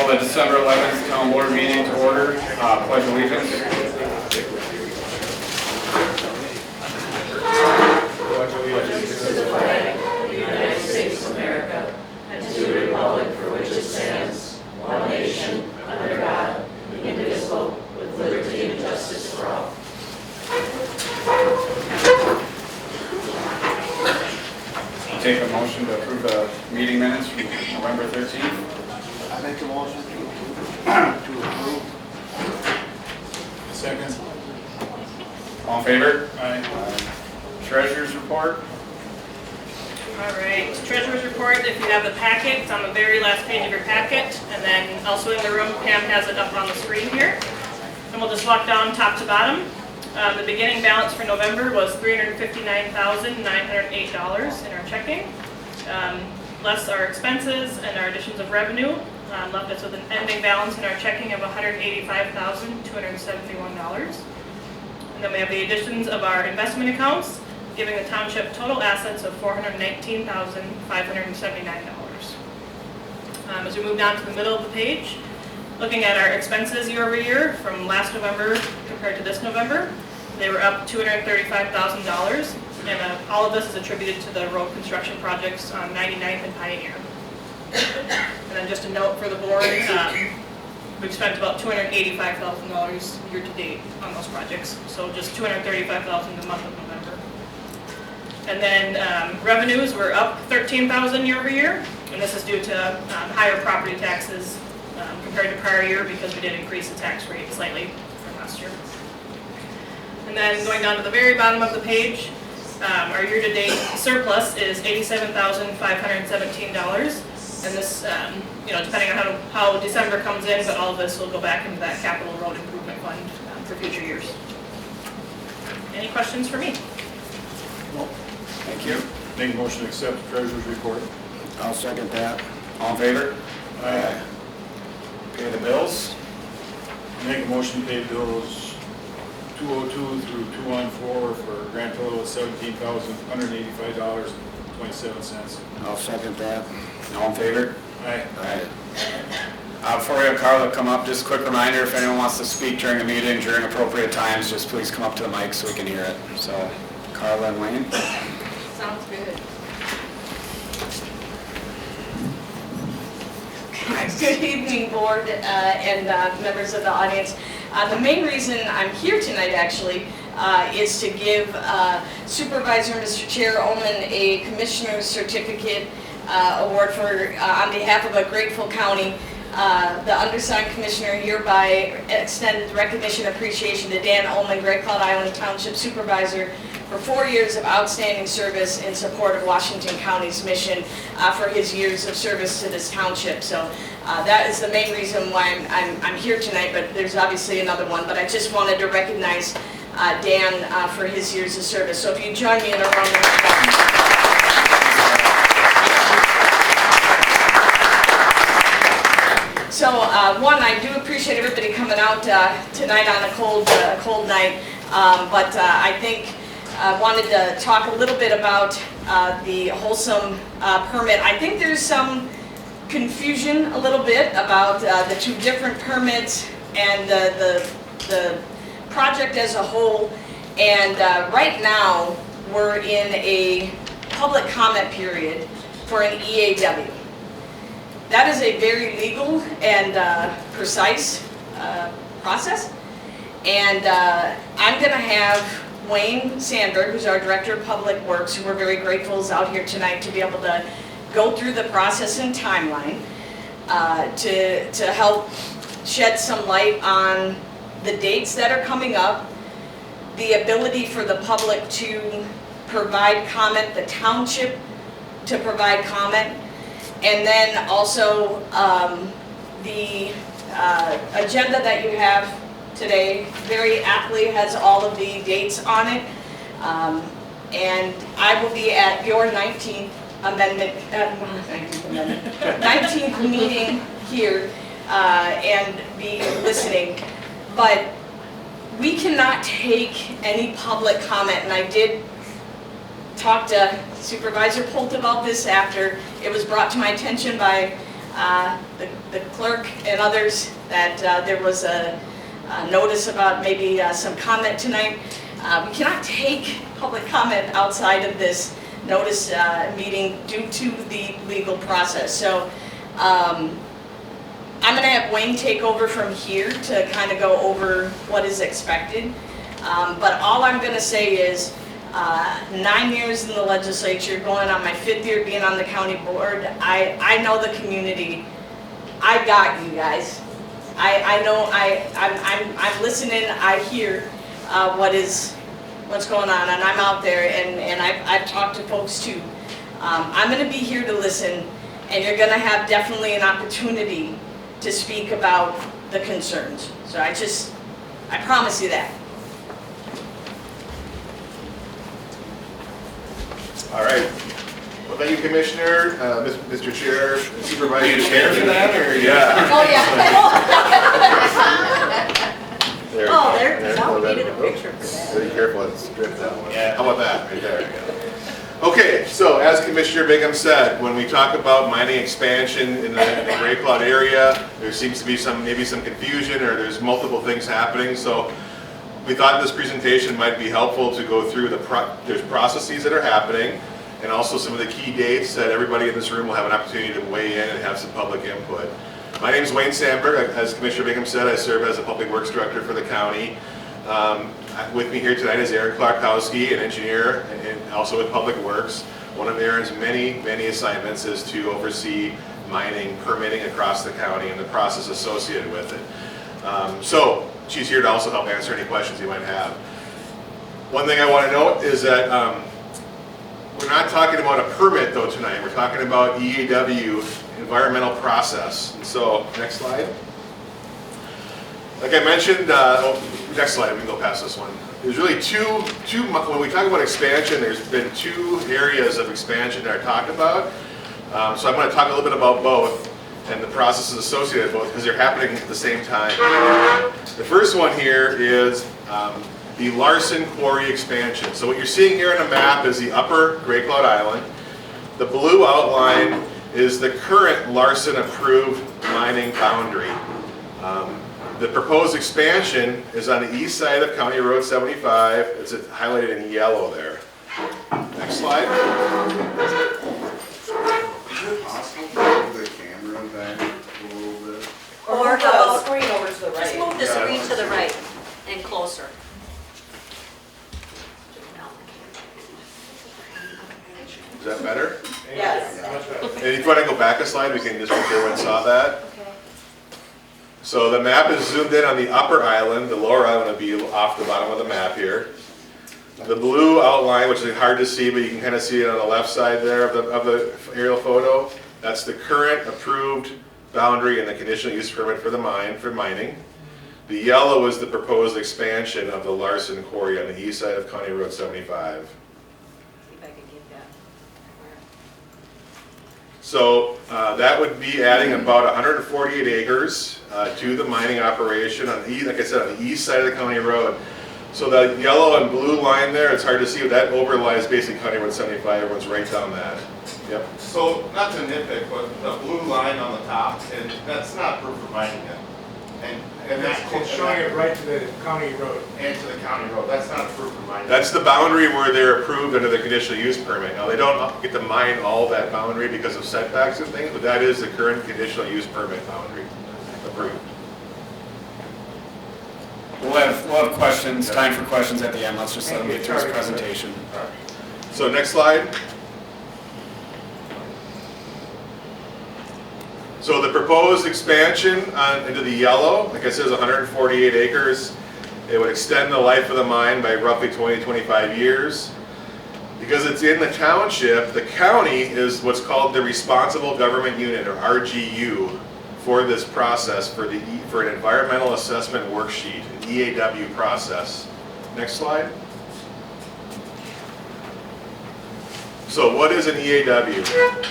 Call the December 11th town board meeting to order. Pledge allegiance. Pledge allegiance to the flag of the United States of America and to the republic for which it stands, one nation, under God, indivisible, with liberty and justice for all. Take a motion to approve the meeting minutes from November 13th. I make a motion to approve. Second. All in favor? Aye. Treasurer's report. All right, treasurer's report, if you have the packet, it's on the very last page of your packet, and then also in the room, Pam has it up on the screen here. And we'll just walk down top to bottom. The beginning balance for November was $359,908 in our checking. Less our expenses and our additions of revenue left us with an ending balance in our checking of $185,271. And then we have the additions of our investment accounts, giving the township total assets of $419,579. As we move down to the middle of the page, looking at our expenses year over year from last November compared to this November, they were up $235,000, and all of this is attributed to the road construction projects on 99th and Pioneer. And then just a note for the board, we've spent about $285,000 year to date on those projects, so just $235,000 in the month of November. And then revenues were up $13,000 year over year, and this is due to higher property taxes compared to prior year because we did increase the tax rate slightly from last year. And then going down to the very bottom of the page, our year-to-date surplus is $87,517, and this, depending on how December comes in, but all of this will go back into that capital road improvement fund for future years. Any questions for me? Thank you. Make a motion to accept the treasurer's report. I'll second that. All in favor? Aye. Pay the bills. Make a motion to pay bills 202 through 214 for a grand total of $17,185.27. I'll second that. All in favor? Aye. Aye. Before we have Karla come up, just a quick reminder, if anyone wants to speak during the meeting during appropriate times, just please come up to the mic so we can hear it. So, Karla and Wayne. Sounds good. Good evening, board and members of the audience. The main reason I'm here tonight actually is to give Supervisor Mr. Chair Ullman a Commissioner's Certificate award for on behalf of a grateful county. The undersigned commissioner hereby extended recognition and appreciation to Dan Ullman, Great Cloud Island Township Supervisor, for 4 years of outstanding service in support of Washington County's mission for his years of service to this township. So that is the main reason why I'm here tonight, but there's obviously another one. But I just wanted to recognize Dan for his years of service. So if you join me in a round of applause. So one, I do appreciate everybody coming out tonight on a cold night, but I think I wanted to talk a little bit about the Holcim permit. I think there's some confusion a little bit about the two different permits and the project as a whole. And right now, we're in a public comment period for an EAW. That is a very legal and precise process. And I'm going to have Wayne Sandberg, who's our Director of Public Works, who we're very grateful is out here tonight to be able to go through the process and timeline to help shed some light on the dates that are coming up, the ability for the public to provide comment, the township to provide comment, and then also the agenda that you have today very aptly has all of the dates on it, and I will be at your 19th meeting here and be listening. But we cannot take any public comment, and I did talk to Supervisor Polt about this after it was brought to my attention by the clerk and others that there was a notice about maybe some comment tonight. We cannot take public comment outside of this notice meeting due to the legal process. So I'm going to have Wayne take over from here to kind of go over what is expected. But all I'm going to say is 9 years in the legislature, going on my 5th year being on the county board, I know the community. I got you guys. I know I'm listening. I hear what's going on, and I'm out there, and I've talked to folks too. I'm going to be here to listen, and you're going to have definitely an opportunity to speak about the concerns. So I promise you that. All right. Well, thank you, Commissioner, Mr. Chair, Supervisor. Are you chair for that, or? Yeah. Oh, yeah. There we Oh, go. there, now we that- needed a picture for that. Very careful, it's dripped that one. Yeah. How about that, right there? Okay, so as Commissioner Bigham said, when we talk about mining expansion in the Gray Cloud area, there seems to be maybe some confusion, or there's multiple things happening, so we thought this presentation might be helpful to go through there's processes that are happening, and also some of the key dates that everybody in this room will have an opportunity to weigh in and have some public input. My name is Wayne Sandberg. As Commissioner Bigham said, I serve as a Public Works Director for the county. With me here tonight is Aaron Clarkowski, an engineer and also with Public Works. One of Aaron's many assignments is to oversee mining permitting across the county and the process associated with it. So she's here to also help answer any questions you might have. One thing I want to note is that we're not talking about a permit though tonight. We're talking about EAW, environmental process. And so, next slide. Like I mentioned, next slide, we can go past this one. There's really when we talk about expansion, there's been 2 areas of expansion that are talked about. So I'm going to talk a little bit about both and the processes associated with both because they're happening at the same time. The first one here is the Larson Quarry expansion. So what you're seeing here on the map is the upper Gray Cloud Island. The blue outline is the current Larson approved mining boundary. The proposed expansion is on the east side of County Road 75. It's highlighted in yellow there. Next slide. Is it possible to move the camera back a little bit? Or the screen over to the right. Just move the screen to the right and closer. Is that better? Yes. And if you want to go back a slide, we can just make sure everyone saw that. So the map is zoomed in on the upper island. The lower island will be off the bottom of the map here. The blue outline, which is hard to see, but you can kind of see it on the left side there of the aerial photo. That's the current approved boundary and the conditional use permit for the mining. The yellow is the proposed expansion of the Larson Quarry on the east side of County Road 75. See if I can get that. So that would be adding about 148 acres to the mining operation on the, like I said, on the east side of the county road. So the yellow and blue line there, it's hard to see, but that overlies basically County Road 75. Everyone's right down that. Yep. So, not to nitpick, but the blue line on the top, and that's not proof of mining yet. And It's showing it right to the county road. and to the county road, that's not a proof of mining. That's the boundary where they're approved under the conditional use permit. Now, they don't get to mine all that boundary because of setbacks and things, but that is the current conditional use permit boundary approved. We'll have questions, time for questions at the end. Let's just let him get through his presentation. So next slide. So the proposed expansion into the yellow, like I said, is 148 acres. It would extend the life of the mine by roughly 20-25 years. Because it's in the township, the county is what's called the responsible government unit, or RGU, for this process, for an environmental assessment worksheet, an EAW process. Next slide. So what is an EAW?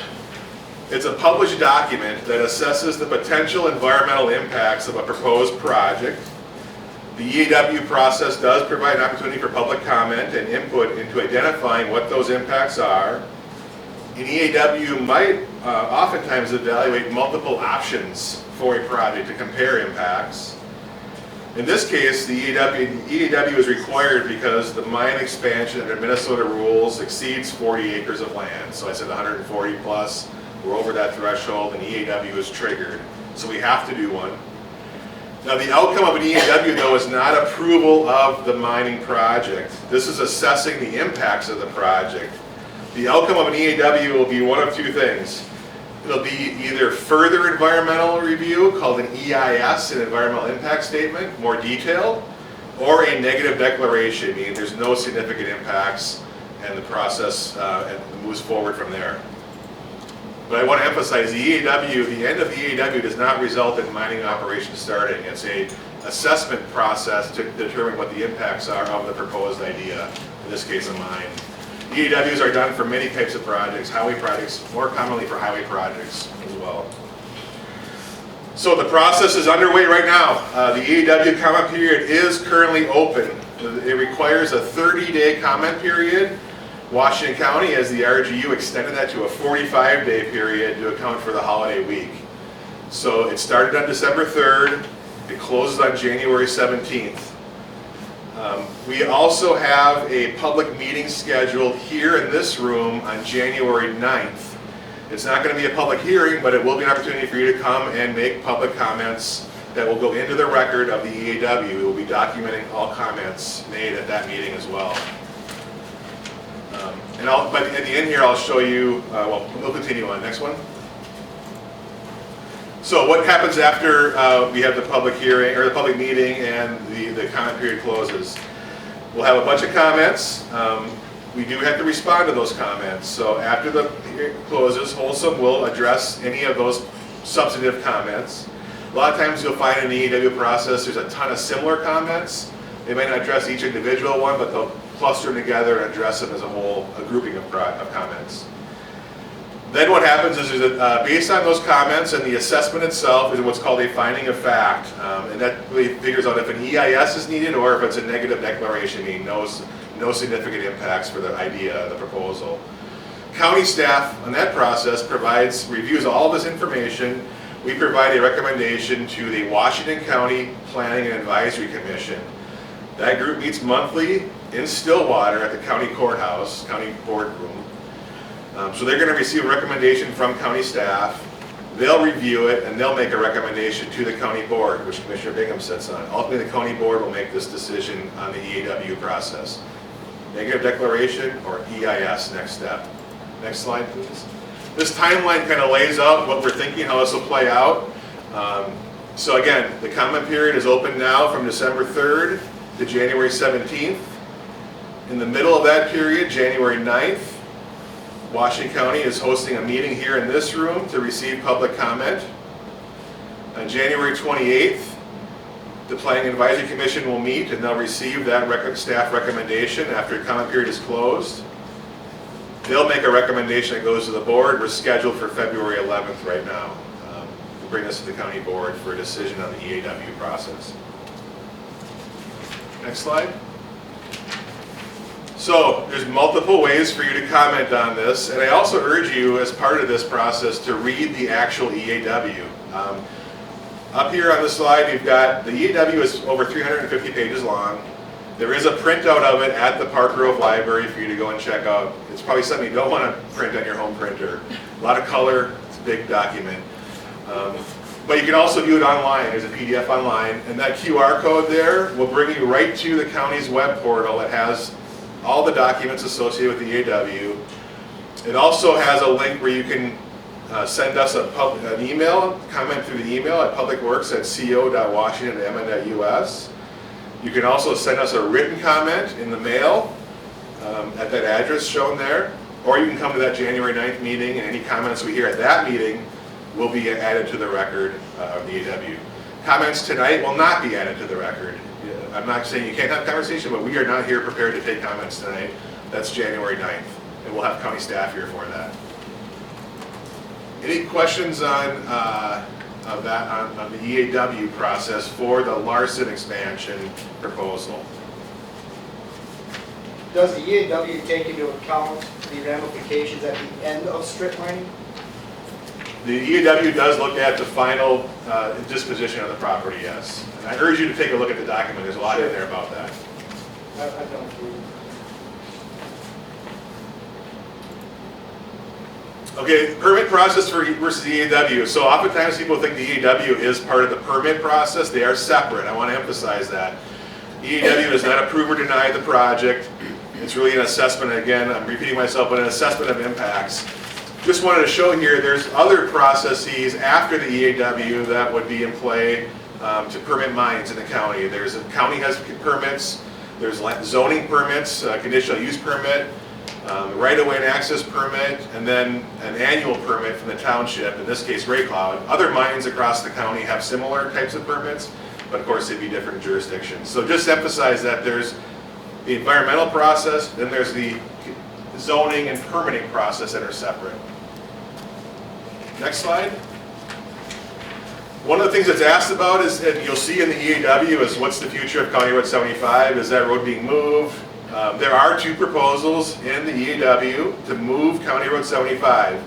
It's a published document that assesses the potential environmental impacts of a proposed project. The EAW process does provide an opportunity for public comment and input into identifying what those impacts are. An EAW might oftentimes evaluate multiple options for a project to compare impacts. In this case, the EAW is required because the mine expansion under Minnesota rules exceeds 40 acres of land. So I said 140 plus, we're over that threshold and EAW is triggered. So we have to do one. Now the outcome of an EAW though is not approval of the mining project. This is assessing the impacts of the project. The outcome of an EAW will be one of two things. It'll be either further environmental review called an EIS, an environmental impact statement, more detailed, or a negative declaration, meaning there's no significant impacts and the process moves forward from there. But I want to emphasize the EAW, the end of the EAW does not result in mining operations starting. It's a assessment process to determine what the impacts are of the proposed idea, in this case a mine. EAWs are done for many types of projects, highway projects, more commonly for highway projects as well. So the process is underway right now. The EAW comment period is currently open. It requires a 30-day comment period. Washington County, as the RGU, extended that to a 45-day period to account for the holiday week. So it started on December 3rd. It closes on January 17th. We also have a public meeting scheduled here in this room on January 9th. It's not going to be a public hearing, but it will be an opportunity for you to come and make public comments that will go into the record of the EAW. We will be documenting all comments made at that meeting as well. But at the end here, I'll show you, well, we'll continue on. Next one. So what happens after we have the public hearing, or the public meeting, and the comment period closes? We'll have a bunch of comments. We do have to respond to those comments. So after the hearing closes, Holcim will address any of those substantive comments. A lot of times you'll find in the EAW process there's a ton of similar comments. They may not address each individual one, but they'll cluster them together and address them as a whole, a grouping of comments. Then what happens is, based on those comments and the assessment itself, is what's called a finding of fact. And that really figures out if an EIS is needed or if it's a negative declaration, meaning no significant impacts for the idea, the proposal. County staff on that process reviews all of this information. We provide a recommendation to the Washington County Planning and Advisory Commission. That group meets monthly in Stillwater at the county courthouse, county boardroom. So they're going to receive a recommendation from county staff. They'll review it and they'll make a recommendation to the county board, which Commissioner Bigham sits on. Ultimately, the county board will make this decision on the EAW process. Negative declaration or EIS, next step. Next slide, please. This timeline kind of lays out what we're thinking, how this will play out. So again, the comment period is open now from December 3rd to January 17th. In the middle of that period, January 9th, Washington County is hosting a meeting here in this room to receive public comment. On January 28th, the Planning Advisory Commission will meet and they'll receive that staff recommendation after the comment period is closed. They'll make a recommendation that goes to the board. We're scheduled for February 11th right now to bring this to the county board for a decision on the EAW process. Next slide. So there's multiple ways for you to comment on this, and I also urge you as part of this process to read the actual EAW. Up here on the slide you've got, the EAW is over 350 pages long. There is a printout of it at the Park Grove Library for you to go and check out. It's probably something you don't want to print on your home printer. A lot of color, it's a big document. But you can also view it online. There's a PDF online, and that QR code there will bring you right to the county's web portal. It has all the documents associated with the EAW. It also has a link where you can send us an email, comment through the email at publicworks@co.washington.mn.us. You can also send us a written comment in the mail at that address shown there, or you can come to that January 9th meeting, and any comments we hear at that meeting will be added to the record of the EAW. Comments tonight will not be added to the record. I'm not saying you can't have a conversation, but we are not here prepared to take comments tonight. That's January 9th, and we'll have county staff here for that. Any questions on the EAW process for the Larson expansion proposal? Does the EAW take into account the ramifications at the end of strip mining? The EAW does look at the final disposition of the property, yes. And I urge you to take a look at the document, there's a lot in there about that. I've done it for you. Okay, permit process versus EAW. So oftentimes people think the EAW is part of the permit process. They are separate. I want to emphasize that. EAW does not approve or deny the project. It's really an assessment, again, I'm repeating myself, but an assessment of impacts. Just wanted to show here, there's other processes after the EAW that would be in play to permit mines in the county. The county has permits, there's zoning permits, conditional use permit, right-of-way and access permit, and then an annual permit from the township, in this case Gray Cloud. Other mines across the county have similar types of permits, but of course they'd be different jurisdictions. So just emphasize that there's the environmental process, then there's the zoning and permitting process that are separate. Next slide. One of the things that's asked about is, and you'll see in the EAW, is what's the future of County Road 75? Is that road being moved? There are 2 proposals in the EAW to move County Road 75.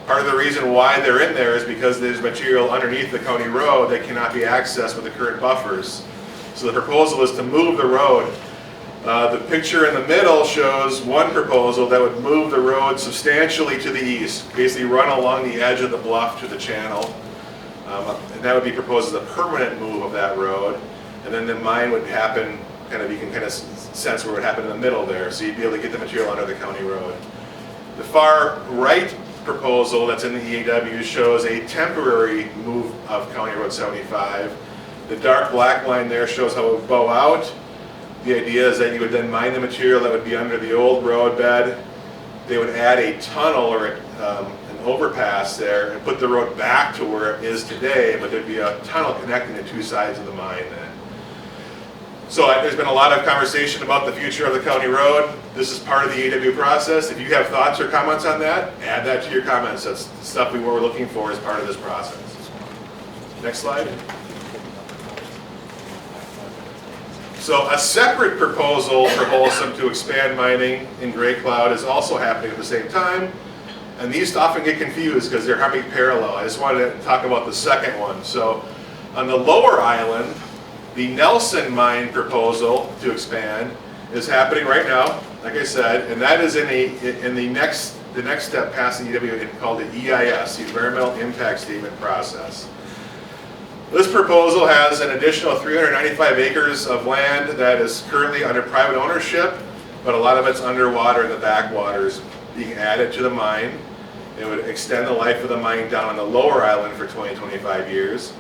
Part of the reason why they're in there is because there's material underneath the county road that cannot be accessed with the current buffers. So the proposal is to move the road. The picture in the middle shows one proposal that would move the road substantially to the east, basically run along the edge of the bluff to the channel. And that would be proposed as a permanent move of that road. And then the mine would happen, you can kind of sense where it would happen in the middle there, so you'd be able to get the material under the county road. The far right proposal that's in the EAW shows a temporary move of County Road 75. The dark black line there shows how it would bow out. The idea is that you would then mine the material that would be under the old road bed. They would add a tunnel or an overpass there and put the road back to where it is today, but there'd be a tunnel connecting the 2 sides of the mine then. So there's been a lot of conversation about the future of the county road. This is part of the EAW process. If you have thoughts or comments on that, add that to your comments. That's the stuff we were looking for as part of this process. Next slide. So a separate proposal for Holcim to expand mining in Gray Cloud is also happening at the same time. And these often get confused because they're happening parallel. I just wanted to talk about the second one. So on the lower island, the Nelson mine proposal to expand is happening right now, like I said, and that is in the next step past the EW called the EIS, the Environmental Impact Statement process. This proposal has an additional 395 acres of land that is currently under private ownership, but a lot of it's underwater in the backwaters being added to the mine. It would extend the life of the mine down on the lower island for 20-25 years.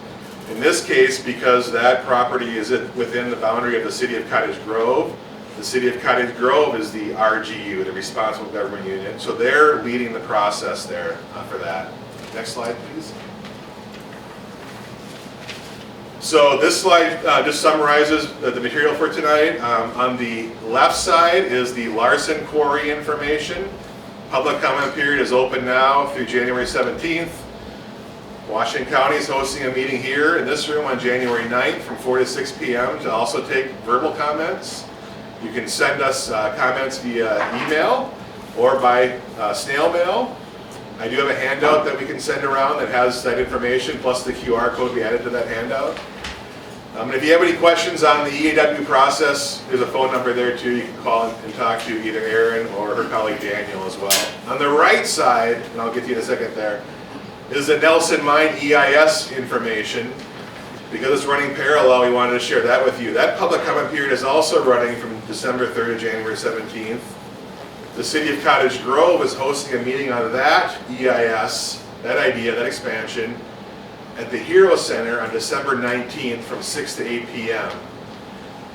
In this case, because that property is within the boundary of the City of Cottage Grove, the City of Cottage Grove is the RGU, the Responsible Government Unit, so they're leading the process there for that. Next slide, please. So this slide just summarizes the material for tonight. On the left side is the Larson Quarry information. Public comment period is open now through January 17th. Washington County is hosting a meeting here in this room on January 9th from 4 to 6 p.m. to also take verbal comments. You can send us comments via email or by snail mail. I do have a handout that we can send around that has that information plus the QR code we added to that handout. And if you have any questions on the EAW process, there's a phone number there too. You can call and talk to either Erin or her colleague Daniel as well. On the right side, and I'll get to you in a second there, is the Nelson Mine EIS information. Because it's running parallel, we wanted to share that with you. That public comment period is also running from December 3rd to January 17th. The City of Cottage Grove is hosting a meeting on that EIS, that idea, that expansion, at the Hero Center on December 19th from 6 to 8 p.m.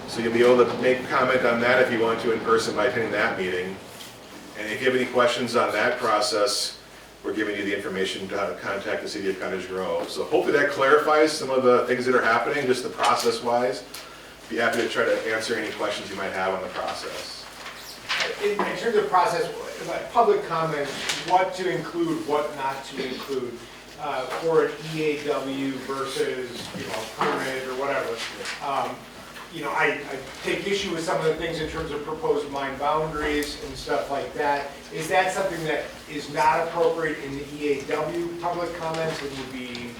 So you'll be able to make comment on that if you want to in person by attending that meeting. And if you have any questions on that process, we're giving you the information to how to contact the City of Cottage Grove. So hopefully that clarifies some of the things that are happening, just the process-wise. Be happy to try to answer any questions you might have on the process. In terms of process, like public comment, what to include, what not to include for an EAW versus, permit or whatever. you know, I take issue with some of the things in terms of proposed mine boundaries and stuff like that. Is that something that is not appropriate in the EAW public comments and would be,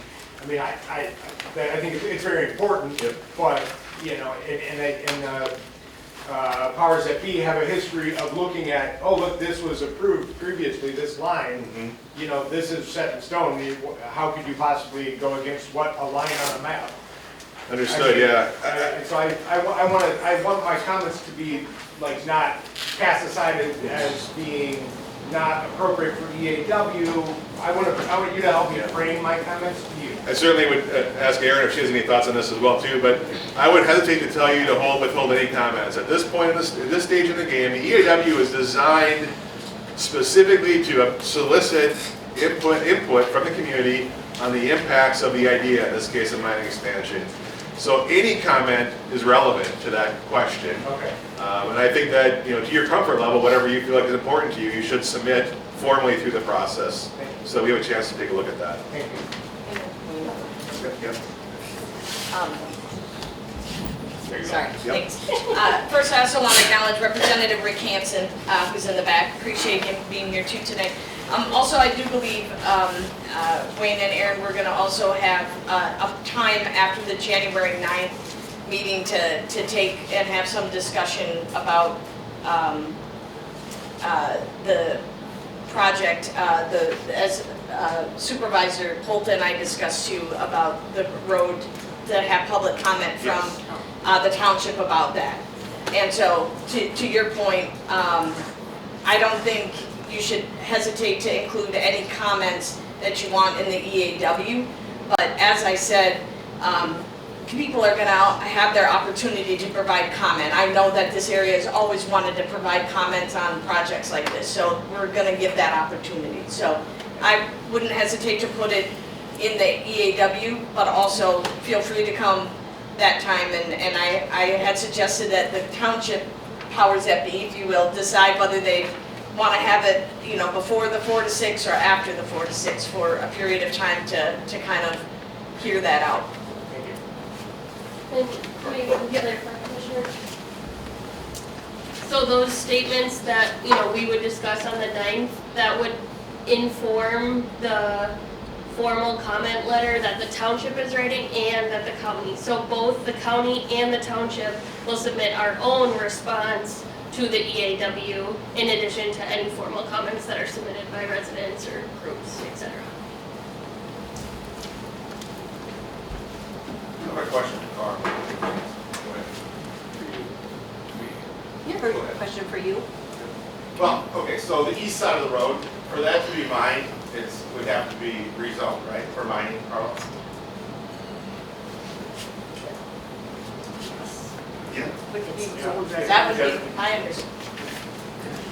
I mean, I think it's very important, Yep. but, you know, powers that be have a history of looking at, oh, look, this was approved previously, this line, you know, this is set in stone. How could you possibly go against what a line on a map? Understood, yeah. So I want my comments to be like not cast aside as being not appropriate for EAW. I want you to help me frame my comments to you. I certainly would ask Erin if she has any thoughts on this as well too, but I would hesitate to tell you to withhold any comments. At this point, at this stage in the game, the EAW is designed specifically to solicit input from the community on the impacts of the idea, in this case of mining expansion. So any comment is relevant to that question. Okay. And I think that, you know, to your comfort level, whatever you feel like is important to you, you should submit formally through the process. So we have a chance to take a look at that. Thank you. Yep. Sorry, Yep. thanks. First, I also want to acknowledge Representative Rick Hansen, who's in the back. Appreciate him being here too tonight. Also, I do believe Wayne and Aaron, we're going to also have a time after the January 9th meeting to take and have some discussion about the project. As Supervisor Polta and I discussed too about the road, to have public comment from the township about that. And so, to your point, I don't think you should hesitate to include any comments that you want in the EAW. But as I said, people are going to have their opportunity to provide comment. I know that this area has always wanted to provide comments on projects like this, so we're going to give that opportunity. So I wouldn't hesitate to put it in the EAW, but also feel free to come that time. And I had suggested that the township powers that be, if you will, decide whether they want to have it, you know, before the 4 to 6 or after the 4 to 6 for a period of time to kind of hear that out. Thank you. And maybe we can clarify, Commissioner. So those statements that, you know, we would discuss on the 9th, that would inform the formal comment letter that the township is writing and that the county. So both the county and the township will submit our own response to the EAW in addition to any formal comments that are submitted by residents or groups, etc. I have a question for Karla. Yeah, question for you. Well, okay, so the east side of the road, for that to be mined, would have to be rezoned, right, for mining, Karla? Yeah. That would be my understanding.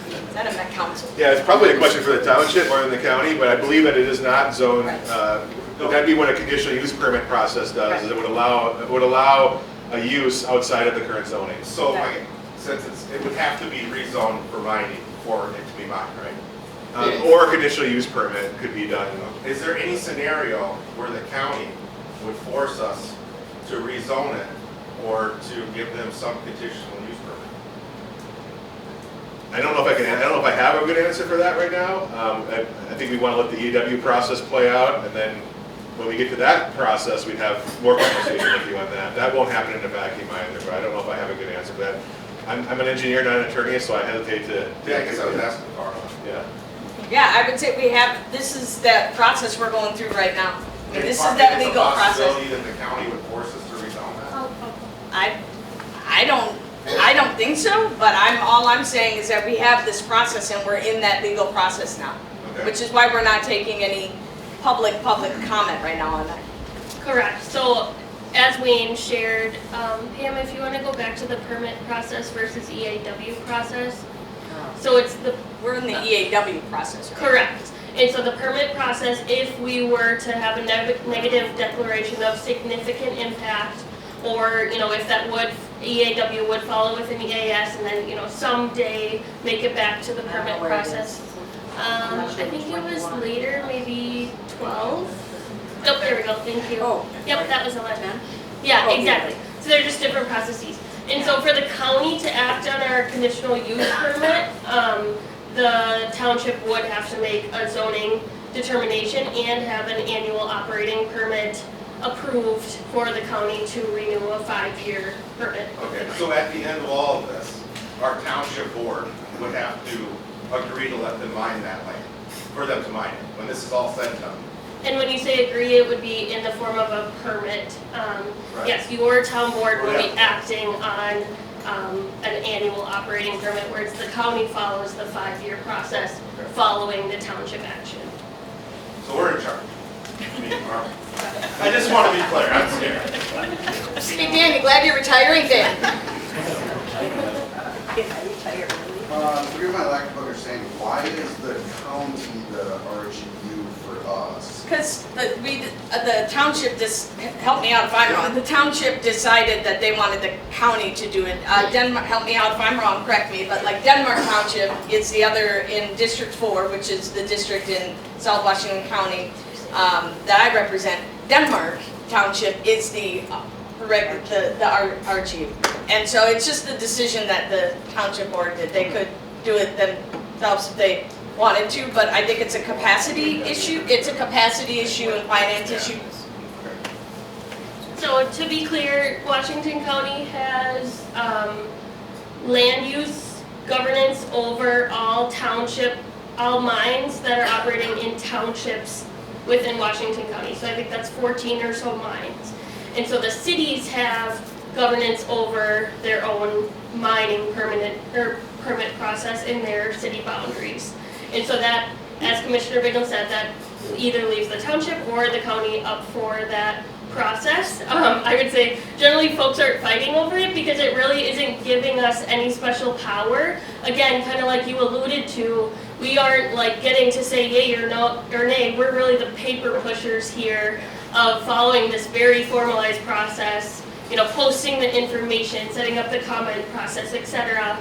Is that a Met Council? Yeah, it's probably a question for the township or in the county, but I believe that it is not zoned. That'd be what a conditional use permit process does, is it would allow a use outside of the current zoning. So, since it would have to be rezoned for mining for it to be mined, right? Or a conditional use permit could be done. Is there any scenario where the county would force us to rezone it or to give them some conditional use permit? I don't know if I have a good answer for that right now. I think we want to let the EAW process play out, and then when we get to that process, we'd have more conversation with you on that. That won't happen in a vacuum either, but I don't know if I have a good answer for that. I'm an engineer, not an attorney, so I hesitate to. Yeah, I guess I was asking Karla. Yeah. Yeah, I would say this is that process we're going through right now. I mean, this is that legal process. Is it a possibility that the county would force us to rezone that? I don't think so, but all I'm saying is that we have this process and we're in that legal process now. Okay. Which is why we're not taking any public comment right now on that. Correct. So as Wayne shared, Pam, if you want to go back to the permit process versus EAW process. So it's We're in the EAW process, right? correct. And so the permit process, if we were to have a negative declaration of significant impact, or, you know, if that EAW would follow with an EAS and then, you know, someday make it back to the permit process. I think it was later, maybe 12. Oh, there we go, thank you. Oh. Yep, that was 11. Yeah, exactly. So they're just different processes. And so for the county to act on our conditional use permit, the township would have to make a zoning determination and have an annual operating permit approved for the county to renew a 5-year permit. Okay, so at the end of all of this, our township board would have to agree to let them mine that land, for them to mine it, when this is all said and done. And when you say agree, it would be in the form of a permit. Right. Yes, your town board will be Yeah. acting on an annual operating permit, whereas the county follows the 5-year process following the township action. So we're in charge. I just want to be clear, I'm scared. Hey, Dan, you glad you're retiring, Dan? Forgive my lack of understanding, why is the county the RGU for us? Because the township, help me out if I'm wrong, the township decided that they wanted the county to do it. Denmark, help me out if I'm wrong, correct me, but like Denmark Township is the other in District 4, which is the district in South Washington County that I represent. Denmark Township is the RGU. And so it's just the decision that the township board did. They could do it themselves if they wanted to, but I think it's a capacity issue. It's a capacity issue and finance issue. So to be clear, Washington County has land use governance over all mines that are operating in townships within Washington County. So I think that's 14 or so mines. And so the cities have governance over their own mining permit process in their city boundaries. And so that, as Commissioner Bigham said, that either leaves the township or the county up for that process. I would say generally folks aren't fighting over it because it really isn't giving us any special power. Again, kind of like you alluded to, we aren't like getting to say yay or no or nay. We're really the paper pushers here of following this very formalized process, you know, posting the information, setting up the comment process, etc.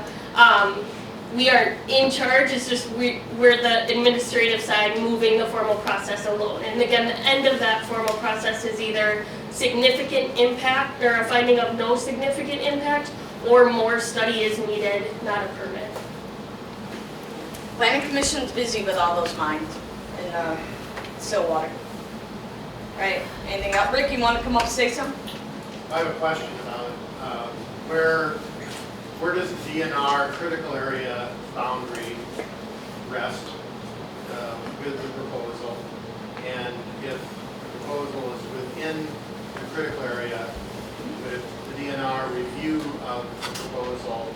We aren't in charge, it's just we're the administrative side moving the formal process alone. And again, the end of that formal process is either significant impact or a finding of no significant impact, or more study is needed, not a permit. Planning Commission's busy with all those mines in Stillwater. Right, anything else? Rick, you want to come up and say something? I have a question about it. Where does the DNR critical area boundary rest with the proposal? And if the proposal is within the critical area, would the DNR review of the proposal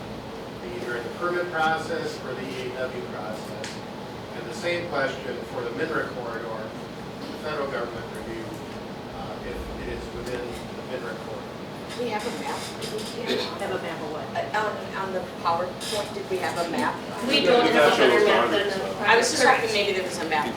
be either in the permit process or the EAW process? And the same question for the MNRA corridor, the federal government review, if it is within the MNRA corridor. We have a map. Have a map of what? On the PowerPoint, did we have a map? We don't have a better map than the I was just hoping maybe there was a map.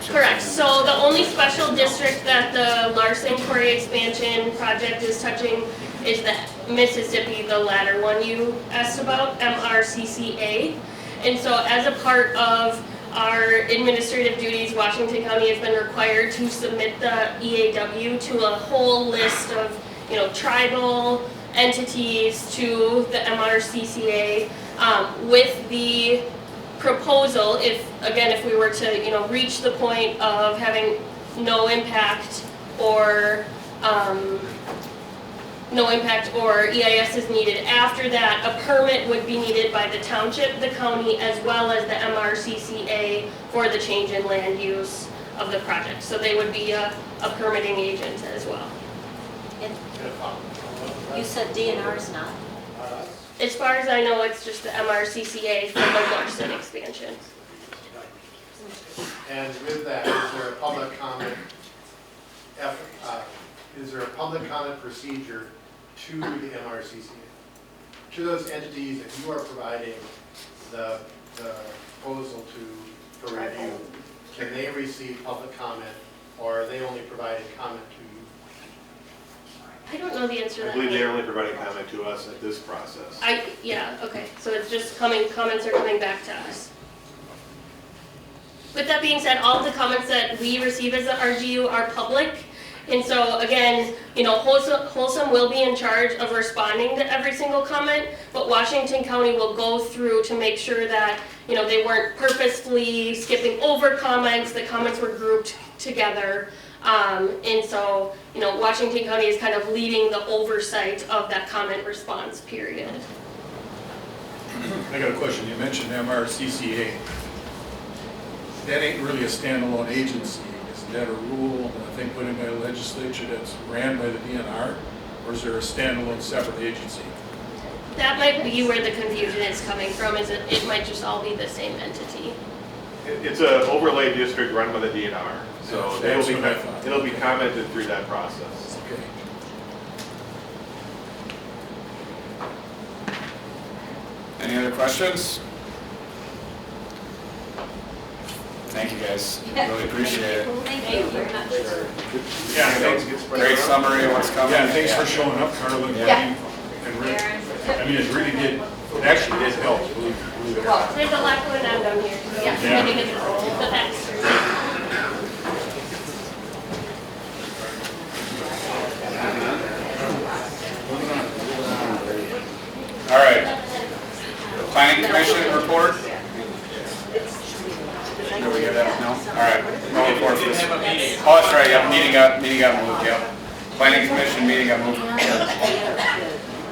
Correct. So the only special district that the Larson Quarry expansion project is touching is the Mississippi, the latter one you asked about, MRCCA. And so as a part of our administrative duties, Washington County has been required to submit the EAW to a whole list of, you know, tribal entities to the MRCCA with the proposal, if we were to, you know, reach the point of having no impact or EIS is needed. After that, a permit would be needed by the township, the county, as well as the MRCCA for the change in land use of the project. So they would be a permitting agent as well. And you said DNR is not? As far as I know, it's just the MRCCA for the Larson expansion. And with that, is there a public comment? Is there a public comment procedure to the MRCCA? To those entities that you are providing the proposal to for review, can they receive public comment, or are they only providing comment to you? I don't know the answer to that. I believe they're only providing comment to us at this process. Yeah, okay, so it's just comments are coming back to us. With that being said, all of the comments that we receive as the RGU are public, And so again, Holcim will be in charge of responding to every single comment, but Washington County will go through to make sure that, they weren't purposefully skipping over comments, the comments were grouped together. And so, Washington County is kind of leading the oversight of that comment response period. I got a question. You mentioned MRCCA. That ain't really a standalone agency. Isn't that a rule, I think, put in by the legislature that's ran by the DNR? Or is there a standalone separate agency? That might be where the confusion is coming from, is it might just all be the same entity. It's an overlay district run by the DNR, so That's what I thought. it'll be commented through that process. Okay. Any other questions? Thank you guys, really appreciate it. Thank you very much for. Yeah, thanks. Great summary of what's coming. Yeah, thanks for showing up, Karla. And really, it really did, it actually did help, believe it or not. There's a lot going on down here. Yeah. Meeting is the next. All right. Planning Commission report? Did we get that? No? All right. No report for this. Oh, that's right, yeah, meeting got moved, yep. Planning Commission meeting got moved.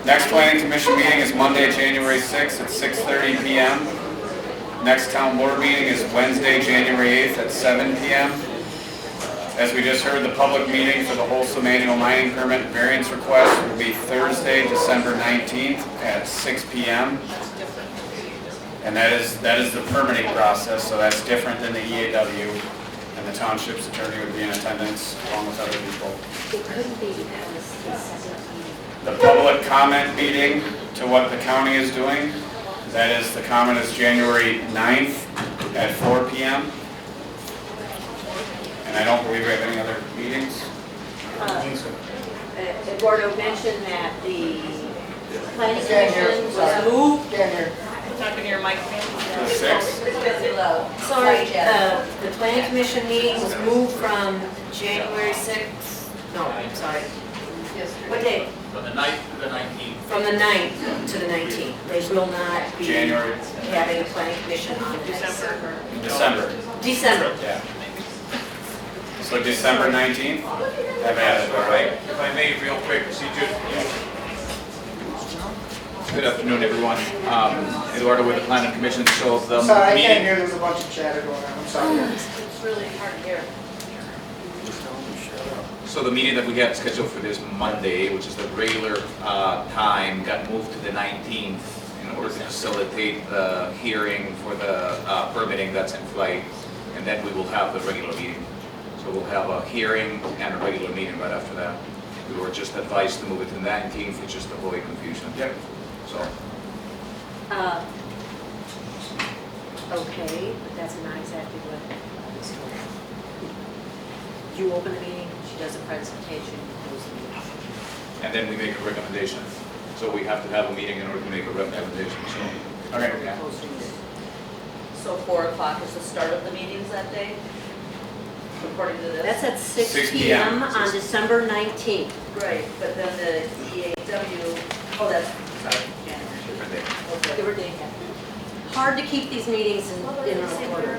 Next Planning Commission meeting is Monday, January 6th at 6:30 p.m. Next town board meeting is Wednesday, January 8th at 7 p.m. As we just heard, the public meeting for the Holcim annual mining permit variance request will be Thursday, December 19th at 6 p.m. And that is the permitting process, so that's different than the EAW. And the township's attorney would be in attendance along with other people. It couldn't be because it's The public comment meeting to what the county is doing, that is, the comment is January 9th at 4 p.m. And I don't believe we have any other meetings. Eduardo mentioned that the planning commission was moved. Talking to your mic, The 6th. Sorry, the planning commission meeting was moved from January 6th, no, I'm sorry. What day? From the 9th to the 19th. From the 9th to the 19th. They will not be January. having a planning commission on December. December. Yeah. So December 19th? Have added, all right? If I may, real quick, Good afternoon, everyone. Eduardo with the Planning Commission. So the Sorry, I meeting. can't hear, there's a bunch of chatter going on, I'm sorry. It's really hard to hear. So the meeting that we had scheduled for this Monday, which is the regular time, got moved to the 19th in order to facilitate the hearing for the permitting that's in flight, and then we will have the regular meeting. So we'll have a hearing and a regular meeting right after that. We were just advised to move it to the 19th, which is to avoid confusion. Yep. So, Okay, but that's not exactly what. You open the meeting, she does a presentation, close the meeting. and then we make a recommendation. So we have to have a meeting in order to make a recommendation, so. Okay. Close the meeting. So 4 o'clock is the start of the meetings that day, according to this? That's at 6 6 p.m. p.m. on December 19th. Right, but then the EAW, oh, that's, sorry, Different day. okay. Give or take. Hard to keep these meetings in order.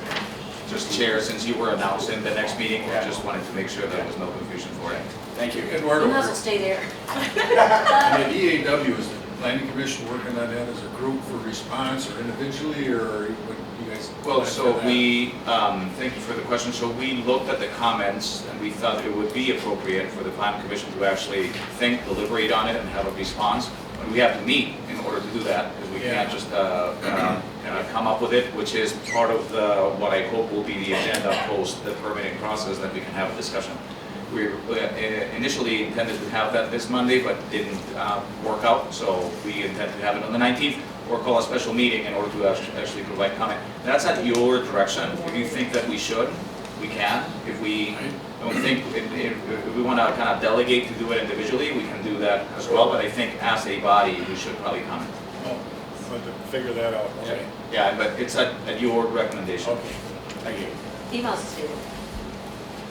Just chair, since you were announcing the next meeting, I just wanted to make sure there was no confusion for it. Thank you. Eduardo, You must well stay there. and the EAW, is the planning commission working on that as a group for response or individually, or what you guys? Well, so we, thank you for the question. So we looked at the comments and we thought it would be appropriate for the planning commission to actually think, deliberate on it and have a response. And we have to meet in order to do that, because we can't just come up with it, which is part of what I hope will be the agenda post the permitting process, that we can have a discussion. We initially intended to have that this Monday, but didn't work out, so we intend to have it on the 19th, or call a special meeting in order to actually provide comment. That's at your direction. If you think that we should, we can. If we don't think, if we want to kind of delegate to do it individually, we can do that as well, but I think as a body, we should probably comment. Oh, but to figure that out, okay. Yeah, but it's at your recommendation. Okay, thank you. He must stay there.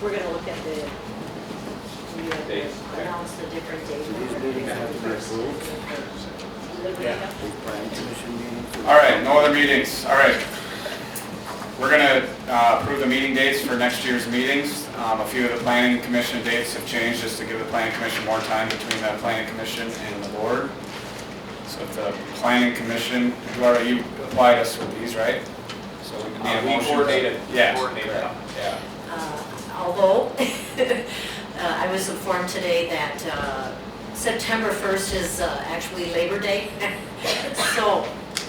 We're gonna look at the we announce the different dates. Yeah. All right, no other meetings. All right. We're going to approve the meeting dates for next year's meetings. A few of the planning commission dates have changed just to give the planning commission more time between the planning commission and the board. So if the planning commission, you applied us with these, right? So we need a We motion. coordinated. Yeah. Coordinated. Yeah. Although, I was informed today that September 1st is actually Labor Day. So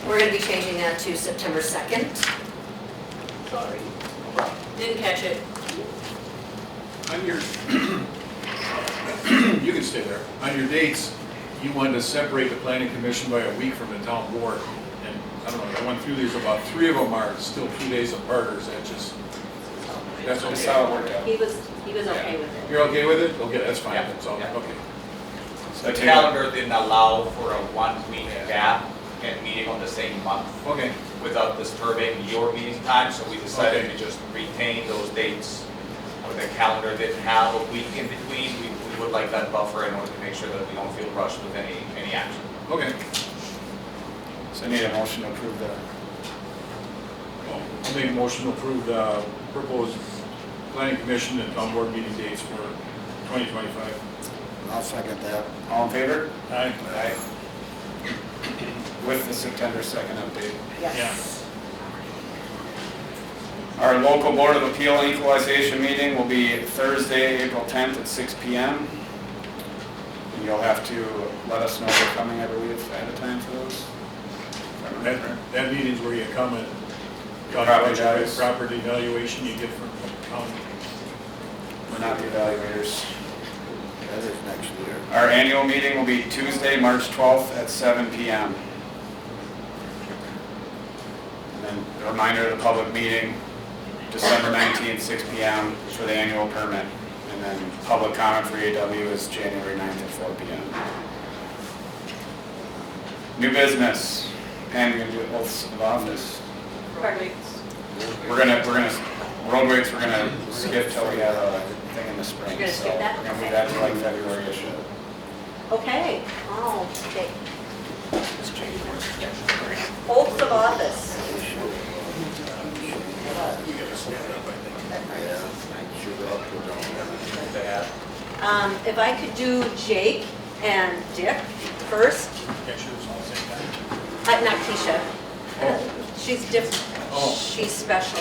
we're going to be changing that to September 2nd. Sorry. Didn't catch it. On your, you can stay there. On your dates, you wanted to separate the planning commission by a week from the town board. And I don't know, I went through these, about 3 of them are still 2 days apart, or is that just, that's That's how it okay? worked out. He was okay with it. You're okay with it? Okay, that's fine, Yeah. that's all, Yeah. okay. So The calendar didn't allow for a 1-week gap and meeting on the same month Okay, without disturbing your meeting time, so we decided Okay. to just retain those dates. When the calendar didn't have a week in between, we would like that buffer in order to make sure that we don't feel rushed with any action. okay. So I need a motion to approve the, I'll make a motion to approve the proposed planning commission and town board meeting dates for 2025. I'll second that. all in favor? Aye. Aye. With the September 2nd update. Yes. Our local Board of Appeal equalization meeting will be Thursday, April 10th at 6 p.m. And you'll have to let us know you're coming, I believe, ahead of time for those. That meeting's where you come and Property values. property valuation you get from the county. We're not the evaluators. That is next year. Our annual meeting will be Tuesday, March 12th at 7 p.m. And then a reminder of the public meeting, December 19th, 6 p.m. for the annual permit. And then public comment for EAW is January 9th at 4 p.m. New business. Pam, you're gonna do oaths of office. Pardon me? We're gonna, roadways, we're gonna skip till we have a thing in the spring. You're gonna skip So that? We're gonna move that to like February-ish. Okay. Oh, okay. Oaths of office. If I could do Jake and Dick first. Not Keisha. She's different. She's special.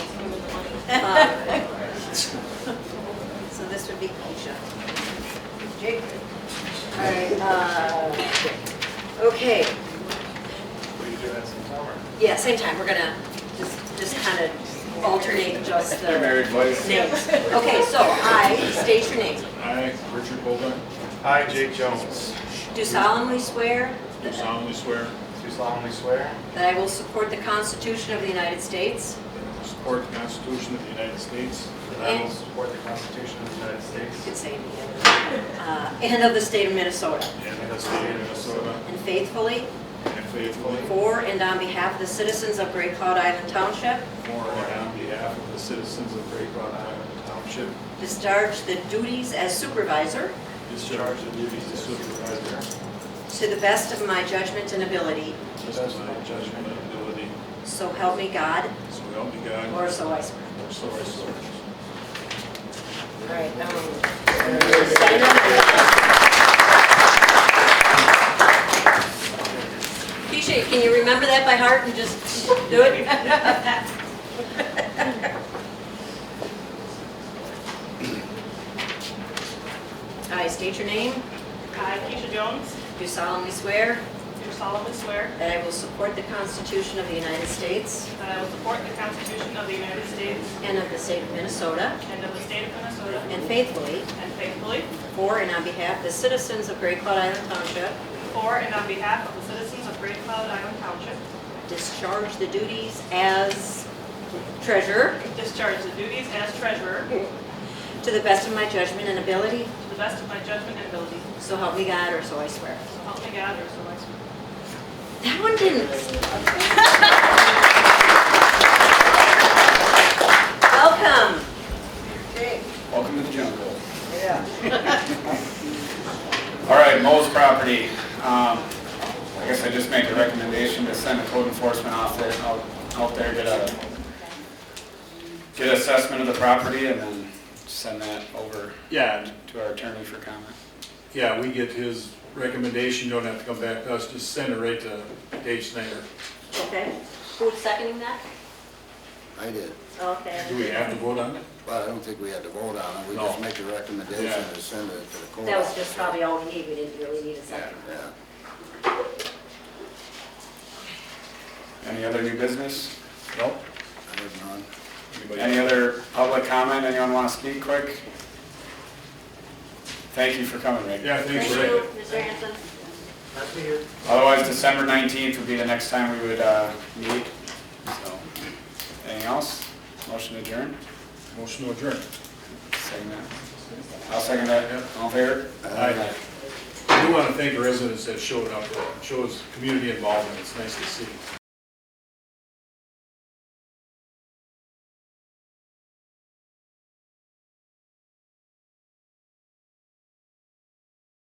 So this would be Keisha. Jake. All right. Okay. Yeah, same time. We're gonna just kind of alternate just the Your married voice. names. Okay, so I state your name. I, Richard Bolduc, Hi, Jake Jones. Do solemnly swear do solemnly swear Do solemnly swear that I will support the Constitution of the United States to support the Constitution of the United States that I will support the Constitution of the United States you could say it together, and of the state of Minnesota, and the state of Minnesota, and faithfully, and faithfully, for and on behalf of the citizens of Great Cloud Island Township, for and on behalf of the citizens of Great Cloud Island Township, discharge the duties as supervisor discharge the duties of supervisor to the best of my judgment and ability. to the best of my judgment and ability. So help me God, So help me God. or so I swear. Or so I swear. All right. Sign up. Keisha, can you remember that by heart and just do it? I state your name, I, Keisha Jones, do solemnly swear do solemnly swear that I will support the Constitution of the United States that I will support the Constitution of the United States and of the state of Minnesota, and of the state of Minnesota, and faithfully, and faithfully, for and on behalf of the citizens of Great Cloud Island Township, for and on behalf of the citizens of Great Cloud Island Township, discharge the duties as treasurer discharge the duties as treasurer to the best of my judgment and ability. to the best of my judgment and ability. So help me God, or so I swear. So help me God, or so I swear. That one didn't. Welcome. Welcome to the jungle. Yeah. property. I guess I just make a recommendation to send a code enforcement officer out there, get an assessment of the property and then send that over Yeah, to our attorney for comment. yeah, we get his recommendation, you don't have to come back to us, just send it right to Dave Snyder. Okay, who's seconding that? I did, Okay. Do we have to vote on it? but I don't think we had to vote on it, we No. just make a recommendation Yeah. to send it to the court. That was just probably all we need, we didn't really need a second. Yeah. Any other new business? Nope. I have none. Anybody Any else? other public comment? Anyone want to speak quick? Thank you for coming, Rick. Yeah, thanks, Thank Rick. you, Mr. Hanson. Nice to hear. Otherwise, December 19th would be the next time we would meet. So, anything else? Motion adjourned? Motion to adjourn. Second that. I'll second that. All in favor? Aye. I do want to thank the residents that showed up, it shows community involvement, it's nice to see.